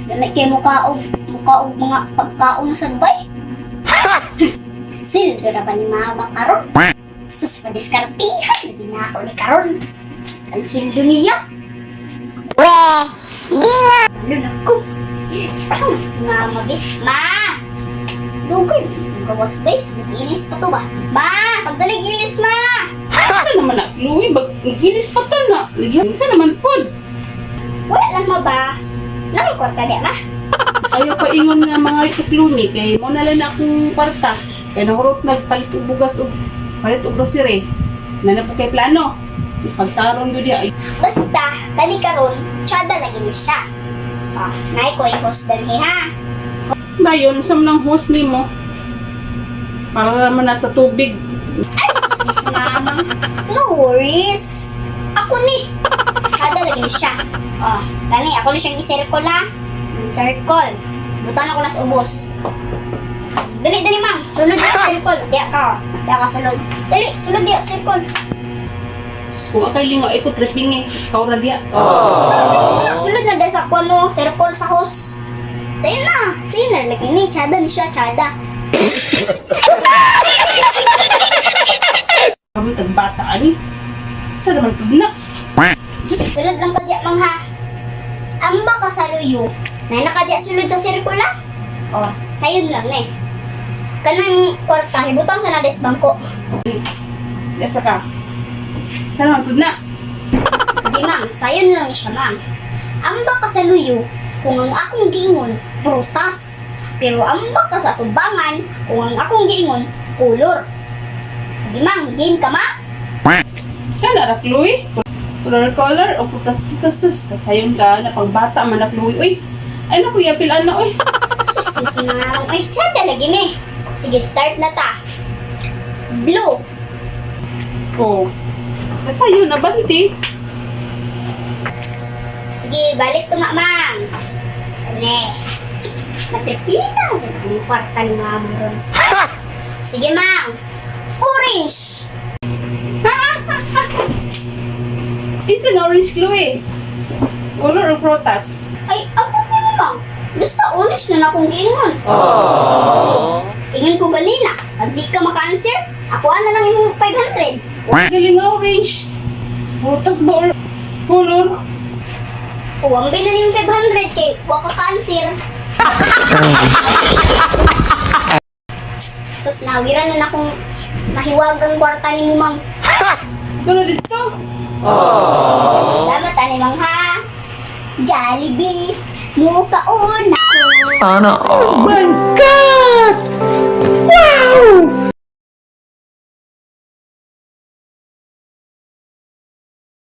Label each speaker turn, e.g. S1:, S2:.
S1: Dami kay mukha og mga pagkaon sa Dubai. Sildo na ba ni mama karon? Sus, padiskartihan, hindi na ako ni karon. Ang sildo niya.
S2: Weh, di nga.
S1: Ano na ko? Ano si mama, be? Ma! Lugay, gawas babes, mag-ilis pa to ba? Ma! Pagdalig ilis, ma!
S3: Saan naman na, Chloe? Gilis pa ta na. Saan naman po?
S1: Wala lang ma ba? Nakikwarta di, ma?
S3: Ayaw pa ingon nga mga itukluni kay mo na lang akong kwarta. Kaya nahurot nagpalit og bugas o palit og grocery. Na po kay plano. Is pagtaron gyud ay
S1: Basta, kani karon, tsada lagi ni siya. Ah, naay ko i-host din ha.
S3: dayon sa nang host nimo. Para naman nasa tubig.
S1: Ay, sus, si mama. No worries. Ako ni. Tsada lagi ni siya. Oh, kani, ako ni siyang i-circle ha. Circle. Butan ako na sa ubos. Dali, dali, ma'am. Sulod na sa circle. Diya ka. Diya ka sulod. Dali, sulod diya, circle.
S3: Kung akay lingaw ay ko tripping eh. Ikaw ra diya.
S1: Sulod na dahil sa kuno, circle sa host. Dahil na. Sinner, lagi ni. Tsada ni siya, tsada.
S3: Kami tagbata ani. Sa naman pud na.
S1: Sulod lang ka diya, ma'am ha. Amba ka sa luyo. Na nakadya sulod sa circle ha. Oh, sayon lang na eh. Kanang kwarta, hibutang sa nades bangko.
S3: Yasa ka. Sa naman pud na.
S1: Sige ma'am, sayon lang siya ma'am. Amba ka sa luyo, kung ang akong giingon, prutas. Pero amba ka sa tubangan, kung ang akong giingon, kulor. Sige ma'am, game ka ma'am?
S3: Kana ra Chloe. Color o putas-putas sus. Kasayon ka na pagbata man na Chloe. Uy. Ay naku yapilan na uy.
S1: Sus, sinarang. Ay, tsada lagi ni. Sige, start na ta. Blue.
S3: Oh. Kasayon na banti.
S1: Sige, balik ko nga, ma'am. Ane. Matripita. Ang kwarta ni ma'am ron. Sige, ma'am. Orange.
S3: It's an orange Chloe. Color o prutas?
S1: Ay, apa niyo, ma'am? Basta orange na akong giingon. Ingon ko ganina. Pag di ka maka-answer, ako na lang yung 500.
S3: Galing nga orange. Prutas ba or color?
S1: Huwag na yung 500 kay huwag ka answer. Sus, nawiran na akong mahiwagang kwarta ni mo, ma'am.
S3: Ito na dito.
S1: Salamat, ani, ma'am, ha? Jollibee, mukaon ako.
S2: Sana all. Oh my God! Wow!